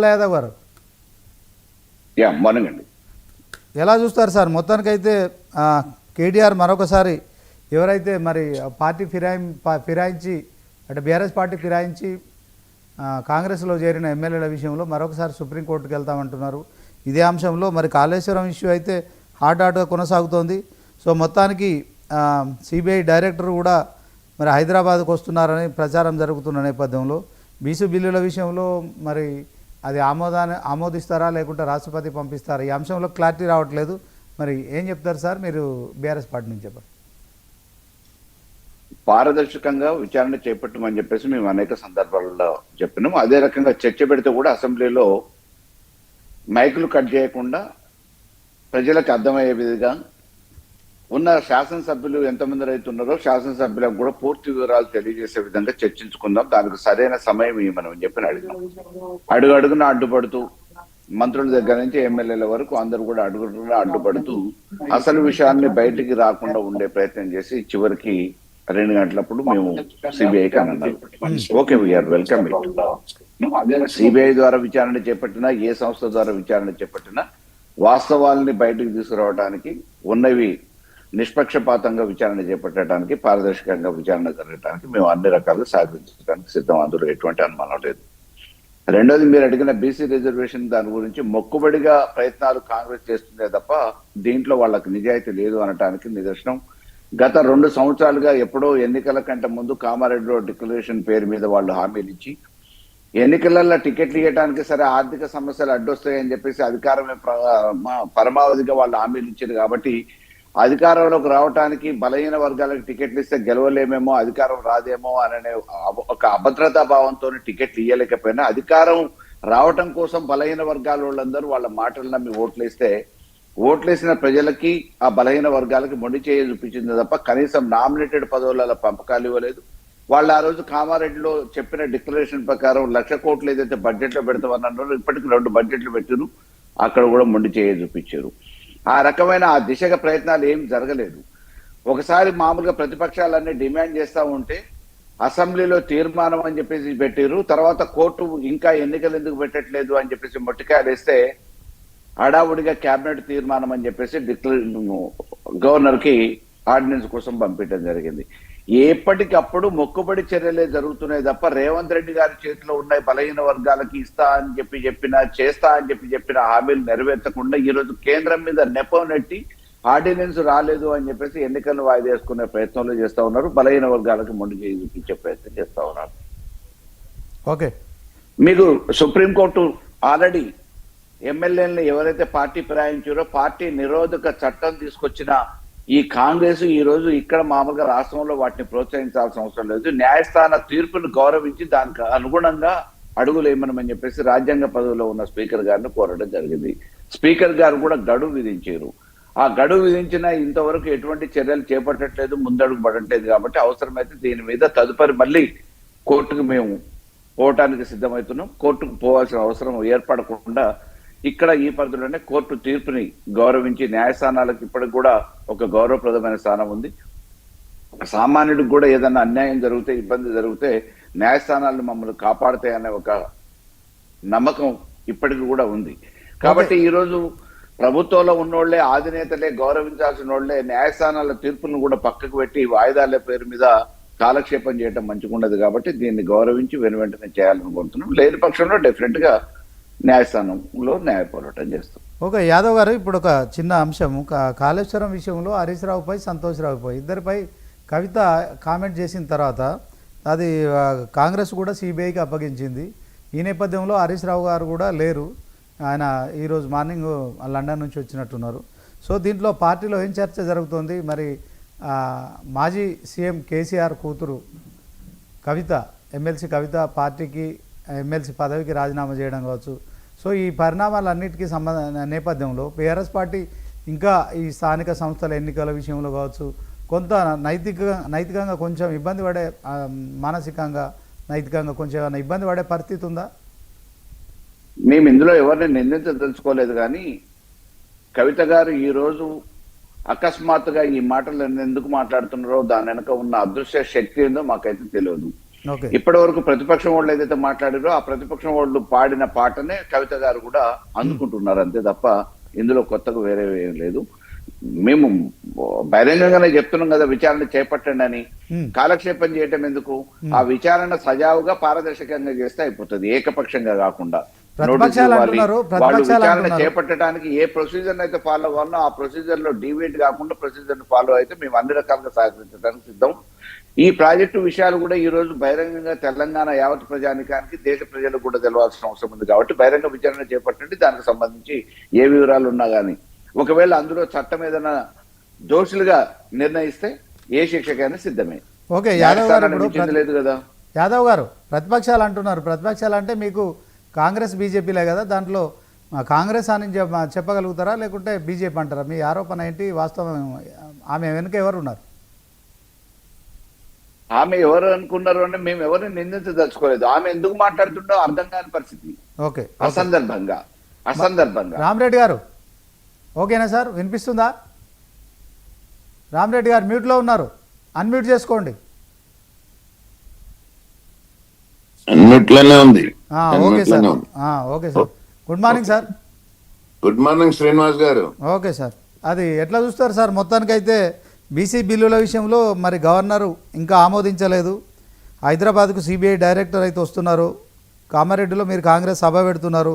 యాదవ్ గారు, మార్నింగ్ అండి. ఎలా చూస్తారు సార్? మొత్తానికైతే కేటీఆర్ మరొకసారి ఎవరైతే మరి పార్టీ ఫిరాయించి అంటే బీఆర్ఎస్ పార్టీ ఫిరాయించి కాంగ్రెస్లో చేరిన ఎమ్మెల్యేల విషయంలో మరొకసారి సుప్రీంకోర్టుకు వెళ్తామంటున్నారు. ఇదే అంశంలో మరి కాళేశ్వరం ఇష్యూ అయితే హాట్గా కొనసాగుతోంది. సో మొత్తానికి సిబిఐ డైరెక్టర్ కూడా మరి హైదరాబాద్కు వస్తున్నారని ప్రచారం జరుగుతున్న నేపథ్యంలో బీసీ బిల్లుల విషయంలో మరి అది ఆమోదిస్తారా లేకుంటే రాష్ట్రపతి పంపిస్తారా? ఈ అంశంలో క్లారిటీ రావట్లేదు. మరి ఏం చెప్తారు సార్ మీరు బీఆర్ఎస్ పార్టీ నుంచి? చెప్పండి. పారదర్శకంగా విచారణ చేపట్టమని చెప్పేసి మేము అనేక సందర్భాలలో చెప్పినాము. అదే రకంగా చర్చ పెడితే కూడా అసెంబ్లీలో మైకులు కట్ చేయకుండా ప్రజలకు అర్థమయ్యే విధంగా ఉన్న శాసనసభ్యులు ఎంతమంది రైతున్నారో శాసనసభ్యులకు కూడా పూర్తి వివరాలు తెలియజేసే విధంగా చర్చించుకుందాం. దానికి సరైన సమయం మనం చెప్పిన అడుగున అడ్డుపడుతూ మంత్రుల దగ్గర నుంచి ఎమ్మెల్యేల వరకు అందరూ కూడా అడ్డుపడుతూ అసలు విషయాన్ని బయటికి రాకుండా ఉండే ప్రయత్నం చేసి చివరికి 2 గంటలప్పుడు మేము సిబిఐకి అన్నారు. Okay, we're welcome it. CBI ద్వారా విచారణ చేపట్టినా ఏ సంస్థ ద్వారా విచారణ చేపట్టినా వాస్తవాలని బయటకు తీసుకురావడానికి ఉన్నవి నిష్పక్షపాతంగా విచారణ చేపట్టడానికి పారదర్శకంగా విచారణ జరగడానికి మేము అన్ని రకాలుగా సహకరించడానికి సిద్ధం. అందులో ఎటువంటి అనుమానం లేదు. రెండోది, మీరు అడిగిన బీసీ రిజర్వేషన్ దాని గురించి మొక్కుబడిగా ప్రయత్నాలు కాంగ్రెస్ చేస్తుందే తప్ప దీంట్లో వాళ్ళకి నిజాయితీ లేదు అనటానికి నిదర్శనం. గత 2 సంవత్సరాలుగా ఎప్పుడో ఎన్నికల కంటే ముందు కామారెడ్డిలో డిక్లరేషన్ పేరు మీద వాళ్ళు హామీలు ఇచ్చి ఎన్నికలలో టికెట్లు ఇవ్వడానికి సరే ఆర్థిక సమస్యలు అడ్డొస్తాయని చెప్పేసి అధికారమే పరమావధిగా వాళ్ళు హామీలు ఇచ్చారు. కాబట్టి అధికారంలోకి రావడానికి బలహీన వర్గాలకు టికెట్లు ఇస్తే గెలవలేమేమో, అధికారం రాదేమో అనే ఒక అభద్రతా భావంతో టికెట్లు ఇవ్వలేకపోయినా అధికారం రావటం కోసం బలహీన వర్గాల వాళ్ళందరూ వాళ్ళ మాటలు నమ్మి ఓట్లేసిన ప్రజలకి ఆ బలహీన వర్గాలకి మొండి చేయ చూపించింది తప్ప కనీసం నామినేటెడ్ పదవుల పంపకాలు ఇవ్వలేదు. వాళ్ళు ఆ రోజు కామారెడ్డిలో చెప్పిన డిక్లరేషన్ ప్రకారం 1,00,000 కోట్లు ఏదైతే బడ్జెట్ లో పెడతామన్నారు, ఇప్పటికి 2 బడ్జెట్లు పెట్టారు, అక్కడ కూడా మొండి చేయ చూపించారు. ఆ రకమైన ఆ దిశగా ప్రయత్నాలు ఏం జరగలేదు. ఒకసారి మామూలుగా ప్రతిపక్షాలన్నీ డిమాండ్ చేస్తూ ఉంటే అసెంబ్లీలో తీర్మానం అని చెప్పేసి పెట్టారు. తర్వాత కోర్టు ఇంకా ఎన్నికలు ఎందుకు పెట్టట్లేదు అని చెప్పేసి మొట్టికాయలు వేస్తే హడావుడిగా కేబినెట్ తీర్మానం అని చెప్పేసి గవర్నర్ కి ఆర్డినెన్స్ కోసం పంపించడం జరిగింది. ఎప్పటికప్పుడు మొక్కుబడి చర్యలే జరుగుతున్నాయి తప్ప రేవంత్ రెడ్డి గారి చేతిలో ఉన్న బలహీన వర్గాలకి ఇస్తా అని చేస్తా అని చెప్పిన హామీలు నెరవేర్చకుండా ఈ రోజు కేంద్రం మీద నెపం నెట్టి ఆర్డినెన్స్ రాలేదు అని చెప్పేసి ఎన్నికలను వాయిదా వేసుకునే ప్రయత్నంలో చేస్తా ఉన్నారు. బలహీన వర్గాలకు మొండి చేయి చూపించే ప్రయత్నం చేస్తా ఉన్నారు. ఓకే, మీకు సుప్రీంకోర్టు ఆల్రెడీ ఎమ్మెల్యేలను ఎవరైతే పార్టీ ఫిరాయించారో పార్టీ నిరోధక చట్టం తీసుకొచ్చిన ఈ కాంగ్రెస్ ఈ రోజు ఇక్కడ మామూలుగా రాష్ట్రంలో వాటిని ప్రోత్సహించాల్సిన అవసరం లేదు. న్యాయస్థాన తీర్పును గౌరవించి దానికి అనుగుణంగా అడుగులేమని చెప్పేసి రాజ్యాంగ పదవిలో ఉన్న స్పీకర్ గారిని కోరడం జరిగింది. స్పీకర్ గారు కూడా గడువు విధించారు. ఆ గడువు విధించినా ఇంతవరకు ఎటువంటి చర్యలు చేపట్టట్లేదు, ముందడుగు పడట్లేదు. కాబట్టి అవసరమైతే దీని మీద తదుపరి మళ్ళీ కోర్టుకు మేము పోవటానికి సిద్ధమవుతున్నాం. కోర్టుకు పోవాల్సిన అవసరం ఏర్పడకుండా ఇక్కడ ఈ పరిధిలోనే కోర్టు తీర్పుని గౌరవించి న్యాయస్థానాలకు ఇప్పటికి కూడా ఒక గౌరవప్రదమైన స్థానం ఉంది. సామాన్యుడికి కూడా ఏదైనా అన్యాయం జరిగితే, ఇబ్బంది జరిగితే న్యాయస్థానాలను మమ్మల్ని కాపాడుతాయనే ఒక నమ్మకం ఇప్పటికి కూడా ఉంది. కాబట్టి ఈ రోజు ప్రభుత్వంలో ఉన్నోళ్లే, అధినేతలే, గౌరవించాల్సిన వాళ్ళే న్యాయస్థానాల తీర్పులను కూడా పక్కకు పెట్టి వాయిదాల పేరు మీద కాలక్షేపం చేయడం మంచిగుండదు. కాబట్టి దీన్ని గౌరవించి వెనువెంటనే చేయాలని కోరుతున్నాం. లేని పక్షంలో డెఫినెట్ గా న్యాయస్థానంలో న్యాయ పోరాటం చేస్తాం. ఓకే యాదవ్ గారు, ఇప్పుడు ఒక చిన్న అంశం, కాళేశ్వరం విషయంలో హరీష్ రావుపై, సంతోష్ రావుపై ఇద్దరిపై కవిత కామెంట్ చేసిన తర్వాత అది కాంగ్రెస్ కూడా సిబిఐకి అప్పగించింది. ఈ నేపథ్యంలో హరీష్ రావు గారు కూడా లేరు. ఆయన ఈరోజు మార్నింగ్ లండన్ నుంచి వచ్చినట్టున్నారు. సో దీంట్లో పార్టీలో ఏం చర్చ జరుగుతుంది? మరి మాజీ సీఎం కేసీఆర్ కూతురు కవిత, ఎమ్మెల్సీ కవిత పార్టీకి ఎమ్మెల్సీ పదవికి రాజీనామా చేయడం కావచ్చు. సో ఈ పరిణామాలన్నిటికీ నేపథ్యంలో బీఆర్ఎస్ పార్టీ ఇంకా ఈ స్థానిక సంస్థల ఎన్నికల విషయంలో కావచ్చు కొంత నైతికంగా కొంచెం ఇబ్బంది పడే, మానసికంగా నైతికంగా కొంచెం ఏమైనా ఇబ్బంది పడే పరిస్థితి ఉందా? మేము ఇందులో ఎవరిని నిందించదలుచుకోలేదు. కానీ కవిత గారు ఈరోజు అకస్మాత్తుగా ఈ మాటలు ఎందుకు మాట్లాడుతున్నారో దాని వెనక ఉన్న అదృశ్య శక్తి ఏందో మాకైతే తెలియదు. ఓకే. ఇప్పటి వరకు ప్రతిపక్షం వాళ్ళు ఏదైతే మాట్లాడారో ఆ ప్రతిపక్షం వాళ్ళు పాడిన పాటనే కవిత గారు కూడా అందుకుంటున్నారు అంతే తప్ప ఇందులో కొత్తగా వేరే ఏం లేదు. మేము బహిరంగంగానే చెప్తున్నాం కదా విచారణ చేపట్టండి అని. కాలక్షేపం చేయటం ఎందుకు? ఆ విచారణ సజావుగా పారదర్శకంగా చేస్తే అయిపోతుంది, ఏకపక్షంగా కాకుండా. ప్రతిపక్షాలు అంటున్నారు, వాళ్ళు ప్రతిపక్షాలు విచారణ అంటున్నారు. చేపట్టడానికి ఏ ప్రొసీజర్ అయితే ఫాలో అవ్వాలో ఆ ప్రొసీజర్ లో డివేట్ కాకుండా ప్రొసీజర్ ఫాలో అయితే మేము అన్ని రకాలుగా సహకరించడానికి సిద్ధం. ఈ ప్రాజెక్టు విషయాలు కూడా ఈ రోజు బహిరంగంగా తెలంగాణ యావత్ ప్రజానికానికి, దేశ ప్రజలకు కూడా తెలవాల్సిన అవసరం ఉంది కాబట్టి బహిరంగ విచారణ చేపట్టండి. దానికి సంబంధించి ఏ వివరాలు ఉన్నా కానీ, ఒకవేళ అందులో చట్టం ఏదైనా దోషులుగా నిర్ణయిస్తే ఏ శిక్షకైనా సిద్ధమే. ఓకే. యాదవ్ గారు, ఇప్పుడు మించింది లేదు కదా. యాదవ్ గారు ప్రతిపక్షాలు అంటున్నారు. ప్రతిపక్షాలు అంటే మీకు కాంగ్రెస్ బీజేపీలే కదా, దాంట్లో కాంగ్రెస్ అని చెప్పగలుగుతారా లేకుంటే బీజేపీ అంటారా? మీ ఆరోపణ ఏంటి? వాస్తవం ఆమె వెనుక ఎవరు ఉన్నారు? ఆమె ఎవరు అనుకున్నారు అంటే మేము ఎవరిని నిందించదలుచుకోలేదు. ఆమె ఎందుకు మాట్లాడుతుండో అర్థం కాని పరిస్థితి. ఓకే. అసందర్భంగా. రామరెడ్డి గారు ఓకేనా సార్? వినిపిస్తుందా? రామరెడ్డి గారు మ్యూట్లో ఉన్నారు, అన్మ్యూట్ చేసుకోండి. అన్నిట్లోనే ఉంది. Okay sir. Okay sir. Good morning sir. Good morning Srinivas garu. Okay sir. అది ఎట్లా చూస్తారు సార్? మొత్తానికైతే బీసీ బిల్లుల విషయంలో మరి గవర్నరు ఇంకా ఆమోదించలేదు. హైదరాబాద్కు సిబిఐ డైరెక్టర్ అయితే వస్తున్నారు. కామారెడ్డిలో మీరు కాంగ్రెస్ సభ పెడుతున్నారు.